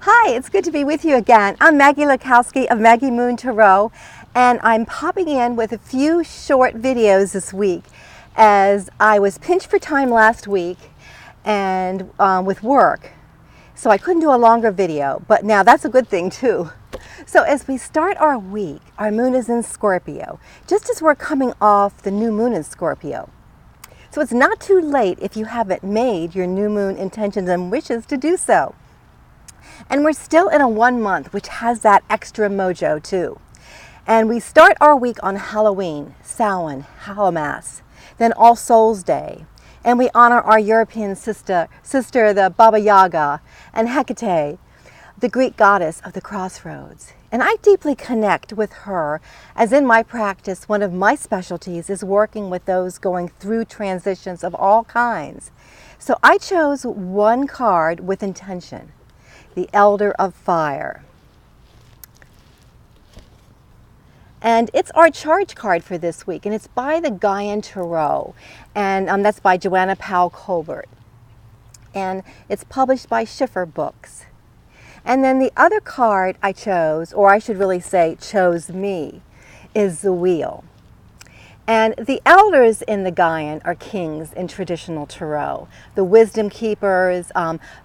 Hi, it's good to be with you again. I'm Maggie Lakowski of Maggie Moon Tarot, and I'm popping in with a few short videos this week as I was pinched for time last week and with work. So I couldn't do a longer video, but now that's a good thing too. So as we start our week, our moon is in Scorpio, just as we're coming off the new moon in Scorpio. So it's not too late if you haven't made your new moon intentions and wishes to do so. And we're still in a 1 month, which has that extra mojo too. And we start our week on Halloween, Samhain, Hallowmas, then All Souls Day. And we honor our European sister, the Baba Yaga, and Hecate, the Greek goddess of the crossroads. And I deeply connect with her, as in my practice, one of my specialties is working with those going through transitions of all kinds. So I chose one card with intention. The Elder of Fire. And it's our charge card for this week, and it's by the Gaian Tarot, and that's by Joanna Powell Colbert. And it's published by Schiffer Books. And then the other card I chose, or I should really say chose me, is the Wheel. And the elders in the Gaian are kings in traditional tarot, the wisdom keepers,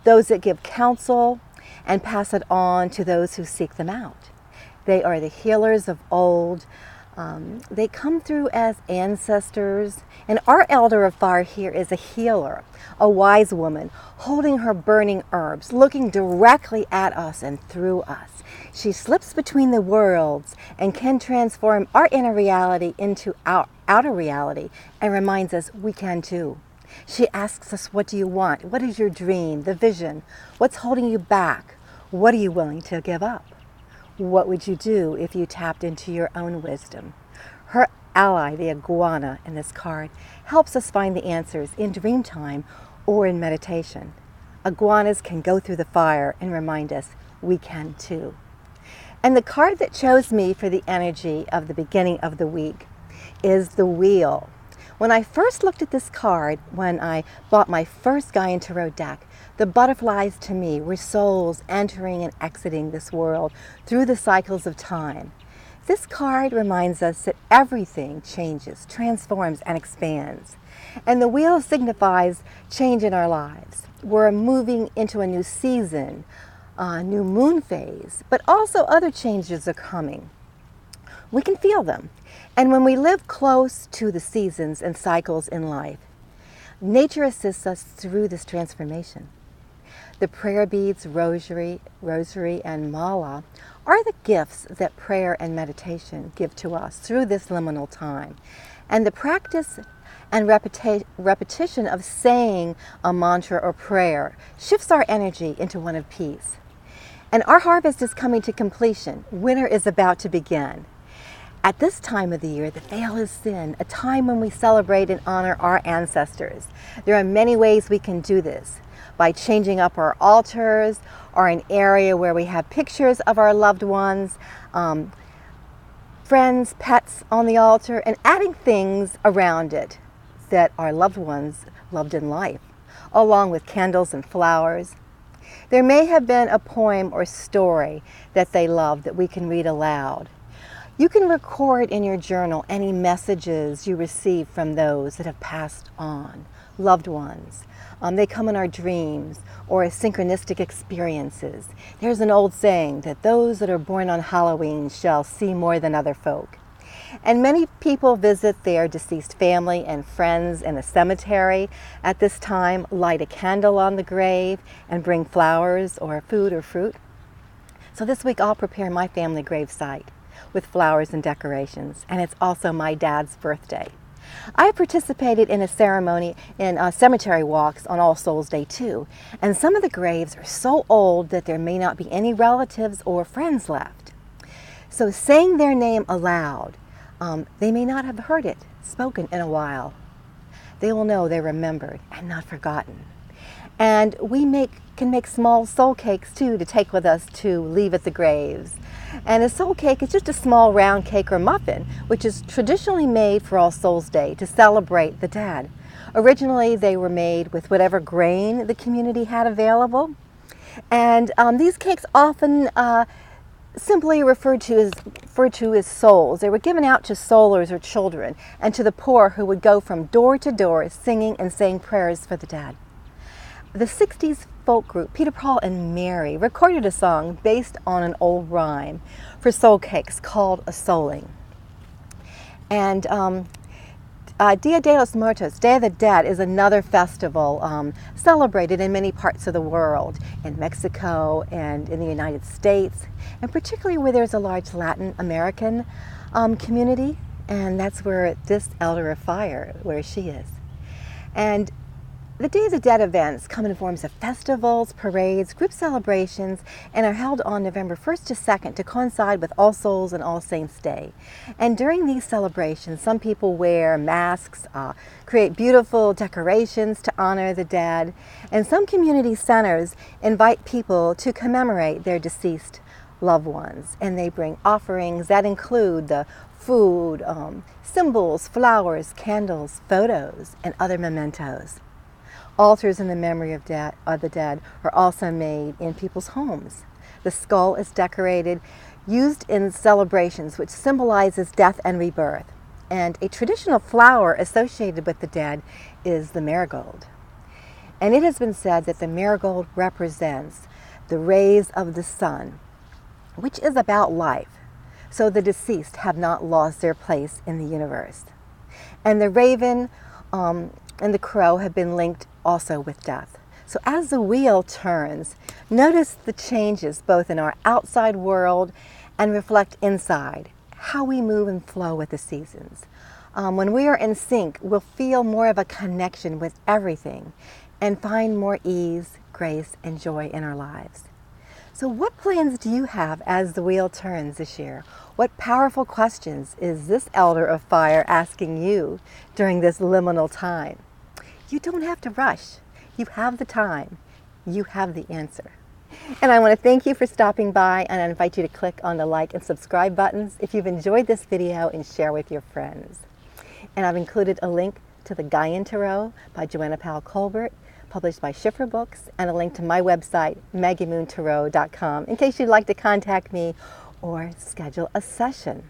those that give counsel and pass it on to those who seek them out. They are the healers of old. They come through as ancestors. And our Elder of Fire here is a healer, a wise woman, holding her burning herbs, looking directly at us and through us. She slips between the worlds and can transform our inner reality into our outer reality and reminds us we can too. She asks us, what do you want? What is your dream, the vision? What's holding you back? What are you willing to give up? What would you do if you tapped into your own wisdom? Her ally, the iguana in this card, helps us find the answers in dream time or in meditation. Iguanas can go through the fire and remind us we can too. And the card that chose me for the energy of the beginning of the week is the Wheel. When I first looked at this card, when I bought my first Gaian Tarot deck, the butterflies to me were souls entering and exiting this world through the cycles of time. This card reminds us that everything changes, transforms, and expands. And the Wheel signifies change in our lives. We're moving into a new season, a new moon phase, but also other changes are coming. We can feel them. And when we live close to the seasons and cycles in life, nature assists us through this transformation. The prayer beads, rosary, and mala are the gifts that prayer and meditation give to us through this liminal time. And the practice and repetition of saying a mantra or prayer shifts our energy into one of peace. And our harvest is coming to completion. Winter is about to begin. At this time of the year, the veil is thin, a time when we celebrate and honor our ancestors. There are many ways we can do this, by changing up our altars or an area where we have pictures of our loved ones, friends, pets on the altar, and adding things around it that our loved ones loved in life, along with candles and flowers. There may have been a poem or story that they loved that we can read aloud. You can record in your journal any messages you receive from those that have passed on, loved ones. They come in our dreams or as synchronistic experiences. There's an old saying that those that are born on Halloween shall see more than other folk. And many people visit their deceased family and friends in a cemetery at this time, light a candle on the grave, and bring flowers or food or fruit. So this week I'll prepare my family gravesite with flowers and decorations, and it's also my dad's birthday. I participated in a ceremony in cemetery walks on All Souls Day too, and some of the graves are so old that there may not be any relatives or friends left. So saying their name aloud, they may not have heard it spoken in a while. They will know they're remembered and not forgotten. And we can make small soul cakes too to take with us to leave at the graves. And a soul cake is just a small round cake or muffin, which is traditionally made for All Souls Day to celebrate the dead. Originally, they were made with whatever grain the community had available. And these cakes often simply referred to as souls. They were given out to soulers or children, and to the poor who would go from door to door singing and saying prayers for the dead. The 60s folk group Peter, Paul, and Mary recorded a song based on an old rhyme for soul cakes called a souling. And Dia de los Muertos, Day of the Dead, is another festival celebrated in many parts of the world, in Mexico and in the United States, and particularly where there's a large Latin American community, and that's where this Elder of Fire, where she is. And the Day of the Dead events come in forms of festivals, parades, group celebrations, and are held on November 1st to 2nd to coincide with All Souls and All Saints Day. And during these celebrations, some people wear masks, create beautiful decorations to honor the dead, and some community centers invite people to commemorate their deceased loved ones. And they bring offerings that include the food, symbols, flowers, candles, photos, and other mementos. Altars in the memory of the dead are also made in people's homes. The skull is decorated, used in celebrations, which symbolizes death and rebirth. And a traditional flower associated with the dead is the marigold. And it has been said that the marigold represents the rays of the sun, which is about life, so the deceased have not lost their place in the universe. And the raven and the crow have been linked also with death. So as the wheel turns, notice the changes both in our outside world and reflect inside, how we move and flow with the seasons. When we are in sync, we'll feel more of a connection with everything and find more ease, grace, and joy in our lives. So what plans do you have as the wheel turns this year? What powerful questions is this Elder of Fire asking you during this liminal time? You don't have to rush. You have the time. You have the answer. And I want to thank you for stopping by, and I invite you to click on the like and subscribe buttons if you've enjoyed this video, and share with your friends. And I've included a link to the Gaian Tarot by Joanna Powell Colbert, published by Schiffer Books, and a link to my website, maggiemoontarot.com, in case you'd like to contact me or schedule a session.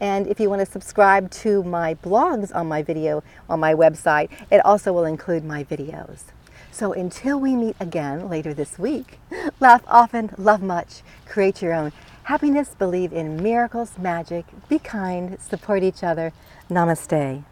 And if you want to subscribe to my blogs on my website, it also will include my videos. So until we meet again later this week, laugh often, love much, create your own happiness, believe in miracles, magic, be kind, support each other. Namaste.